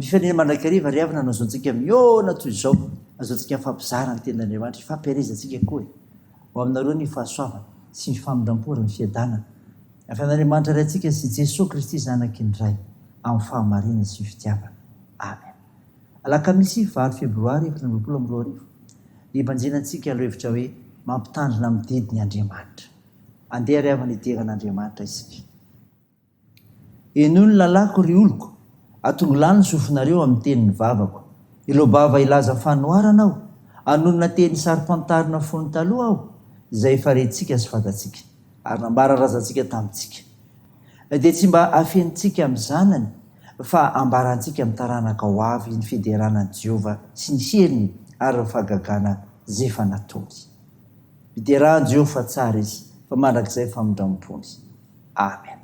fianena manakariva ry avana no azontsika miona toy izao azontsika fampizarana ny tenin'andriamanitra fampiarezantsika koa ho aminareo ny fahasoavana sy ny famindram-pora ny fiadanana afian'andriamanitra ray antsika sy Jesosy Kristy zanaky ny ray amin'ny fahamarinana sy ny fitiavana amen. Alakamisy 9 febroary 2024 ibanjenantsika aloha hevitra hoe mampitandrina amin'ny didiny Andriamanitra. Andeha ry avana iteran'Andriamanitra isika. Eno ny lalako ry oloko atongolany ny sofinareo amin'ny tenin'ny vavako. Ilo bava ilaza fanoharana aho, anonona teny sarim-pantarina fony taloha aho, izay efa rentsika sy fantatsika, ary nambara razantsika tamintsika. Dia tsy mba afentsika amin'ny zanany, fa ambarantsika amin'ny taranaka ho avy ny fideranan'i Jehova sy ny heriny ary ny fahagagana izay efa nataony. Fiderahan'i Jehova fa tsara izy, fa mandrakizay famindram-pony. Amen.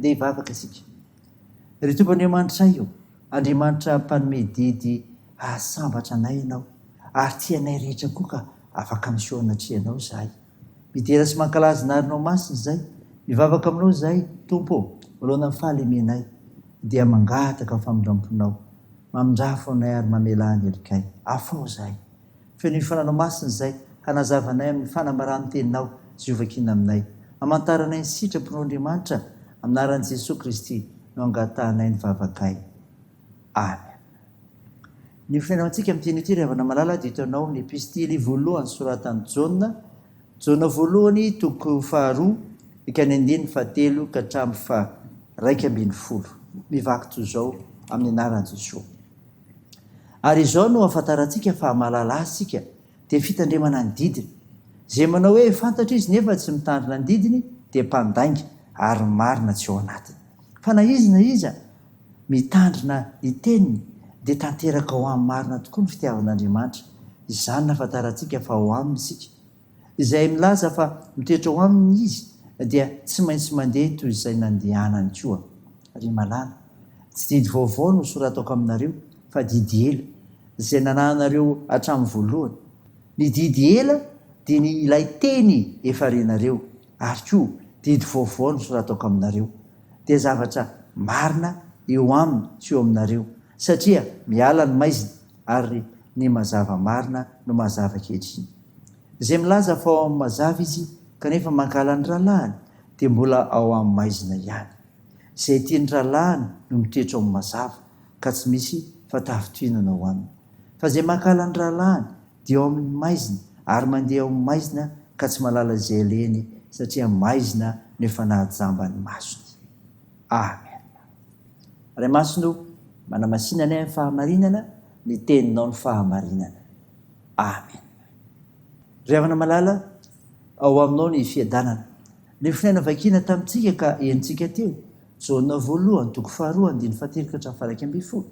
Andeha hivavaka isika. Ry Tompon'Andriamanitra io, Andriamanitra mpanome didy ahasambatra anay ianao, ary tianay rehetra koa ka afaka misehoana trianao zahay. Midera sy mankalaza narinao masina izay, mivavaka aminao zahay, Tompo, alohan'ny fahalemenay, dia mangataka famindram-ponao, mamindrafo anay ary mamela ny helikay. Afao zahay. Feno ny fananao masina izay, hanazavanay amin'ny fanambarany teninao sy ovakina aminay. Amantaranay ny sitrapon'Andriamanitra, aminaran'i Jesosy Kristy no angatanay ny vavakay. Amen. Ny finaontsika amin'ny teny ity ry havana malala dia hitanao amin'ny epistily voalohany soratan'i Jaona jona voalohany toko faharoa ikany andiny fahatelo ka hatramy fa 1:10 mivaky toy izao amin'ny anaran'i Jesosy. Ary izao no ahafantarantsika fa mahalala asika dia fitandremana ny didiny. Izay manao hoe fantatra izy nefa tsy mitandrina ny didiny dia mpandainga ary marina tsy ao anatiny. Fa na izy na iza mitandrina ny teniny dia tanteraka ho amin'ny marina tokoa ny fitiavan'Andriamanitra. Izany nahafantarantsika fa ho aminy isika. Izay milaza fa mitoetra ho aminy izy dia tsy maintsy mandeha toy izay nandehanany koa. Ry malala, tsy didy vaovao no soratako aminareo fa didy ela izay nananareo hatramin'ny voalohany. Ny didy ela dia ny ilay teny efa renareo, ary koa didy vaovao no soratako aminareo. Dia zavatra marina eo aminy sy eo aminareo, satria miala ny maizina ary ny mazava marina no mazava ankehitriny. Izay milaza fa ao amin'ny mazava izy kanefa mankala ny ralahany dia mbola ao amin'ny maizina ihany. Izay tiany ralahany no mitoetra ao amin'ny mazava ka tsy misy fatafitinana ao aminy. Fa izay mankala ny ralahany dia ao amin'ny maizina ary mandeha ao amin'ny maizina ka tsy malala izay leny satria maizina no efa nahajamba ny masony. Amen. Ray Masino, manamasinana amin'ny fahamarinana, ny teninao ny fahamarinana. Amen. Ry havana malala, ao aminao ny fiadanana. Ny finaina vakina tamintsika ka enitsika teo, jona voalohany toko faharoa andiny fahatelo ka hatramin'ny 1:10.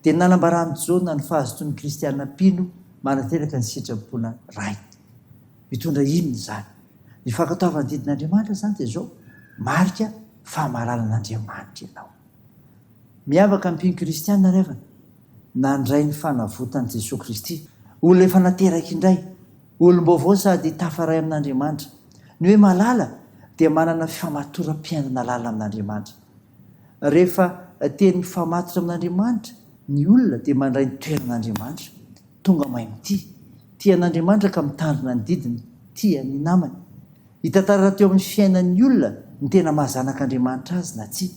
Dia nanambarany jona ny fahazotoan'ny kristianina mpino manateraka ny sitraponà ray. Mitondra inona izany? Ny fankatoavana didin'Andriamanitra izany dia izao, marika fahamaranan'Andriamanitra ianao. Miavaka mpino kristianina revana, nandray ny fanavotany Jesosy Kristy. Olona efa nateraka indray, olom-baovao sady tafaray amin'Andriamanitra. Ny hoe malala dia manana famatoram-piainana lala amin'Andriamanitra. Rehefa teny famatotra amin'Andriamanitra, ny olona dia mandray ny toeran'Andriamanitra. Tonga mahay mity, tia an'Andriamanitra ka mitandrina ny didiny, tia ny namany. Hitantara teo amin'ny fiainan'ny olona ny tena mahazanak'Andriamanitra azy na tsy.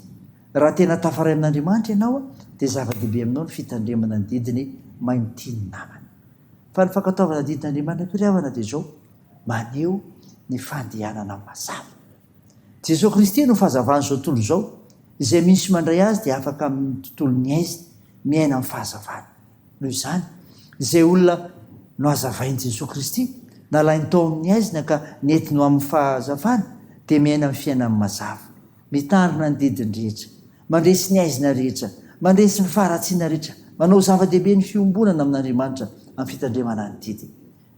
Raha tena tafaray amin'Andriamanitra ianao dia zava-dehibe aminao ny fitandremana ny didiny mahay mity ny namany. Fa ny fankatoavana didin'Andriamanitra mpiravana dia izao, maneho ny fandehanana mazava. Jesosy Kristy no fahazavany izao tontolo izao, izay misy mandray azy dia afaka amin'ny tontolon'ny aiziny miaina amin'ny fahazavana. Noho izany, izay olona no hazavain'i Jesosy Kristy, nalainy tao amin'ny aizina ka nentiny amin'ny fahazavana dia miaina amin'ny fiainan'ny mazava, mitandrina ny didiny rehetra, mandresy ny aizina rehetra, mandresy ny faharatsiana rehetra, manao zava-dehibe ny fiombonana amin'Andriamanitra amin'ny fitandremana ny didiny.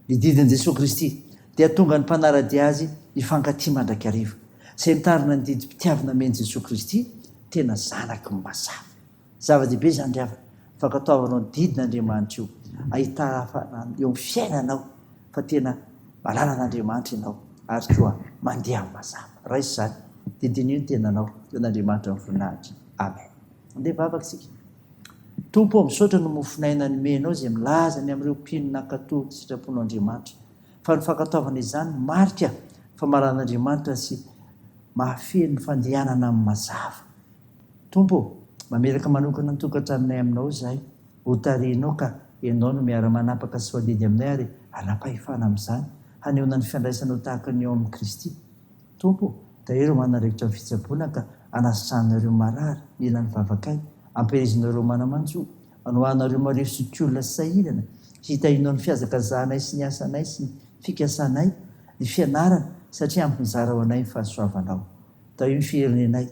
Ny didin'i Jesosy Kristy dia tonga ny mpanaradia azy hifankatia mandrakariva. Izay mitandrina ny didy mpitiavana men'i Jesosy Kristy tena zanaky ny mazava. Zava-dehibe izany ry havana, fankatoavanao ny didin'Andriamanitra io, ahitana eo amin'ny fiainanao fa tena malala an'Andriamanitra ianao ary koa mandeha amin'ny mazava. Raisy izany, didiny io ny tenanao, eo n'Andriamanitra ny voninahitra. Amen. Andeha bavaka isika. Tompo misaotra no mofinaina ny menao izay milaza ny amin'ireo mpino nankatoy ny sitrapon'Andriamanitra. Fa ny fankatoavana izany marika fa mahalan'Andriamanitra sy mahafeno ny fandehanana amin'ny mazava. Tompo, mamelaka manokana ny tokantranonay aminao izahay, ho tarihinao ka ianao no miara-manapaka sy voadidy aminay ary anam-pahefana amin'izany, hanehoana ny fiandraisanao tahaka ny eo amin'ny Kristy. Tompo, tahiry manaraikitra ny fitsaboana ka anasitranareo marary mila ny vavakay, ampirizonareo manamanjo, anohanareo marefo sy olona sy sahirana, hitahinao ny fiazakazahanay sy ny asanay sy ny fikasanay, ny fianarana satria ampy mizara ho anay ny fahasoavanao. Tao io ny fiherenenay,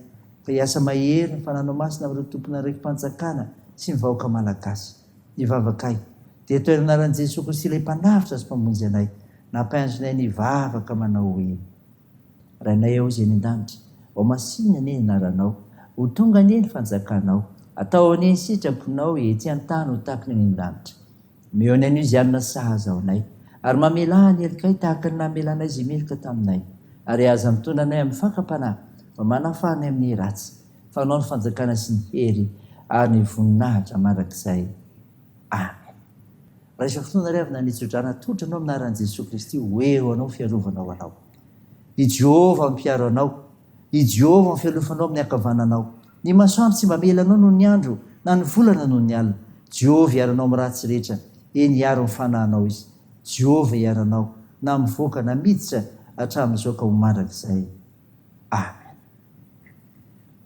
fa hiasa mahery ny fananao masina amin'ireo tompona raiki-panjakana sy ny vahoaka malagasy. Ny vavakay dia toerana ran'i Jesosy Kristy ilay mpanavitra sy mpamonjy anay, nampahendrinay ny vavaka manao hoe: Rainay ao izay ny an-danitra, ao masinina anie ny anaranao, ho tonga anie ny fanjakanao, atao anie ny sitraponao ety an-tany ho tahaka ny an-danitra. Mehony anio izy anona sahaza ao anay, ary mamela ny elikay tahaka ny namelanay izay melika taminay, ary aza mitondra anay amin'ny fakapanahy, fa manafanay amin'ny ratsy, fanao ny fanjakana sy ny hery ary ny voninahitra mandrakizay. Amen. Raha isa fotoana ry avy nanitsodrana todra anao aminaran'i Jesosy Kristy, hoero anao fiarovanao anao. I Jehova mpiaro anao, i Jehova mifialofanao amin'ny ankavananao. Ny masoandro tsy mamela anao noho ny andro, na ny volana noho ny alina. Jehova hiaranao amin'ny ratsy rehetra, eny hiaro ny fanahinao izy. Jehova hiaranao na mivoaka na miditra hatramin'izao ka ho mandrakizay. Amen.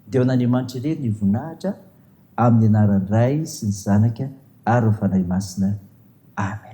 Dia n'Andriamanitra irery ny voninahitra amin'ny anaran'ny Ray sy ny Zanaka ary ny Fanahy Masina. Amen.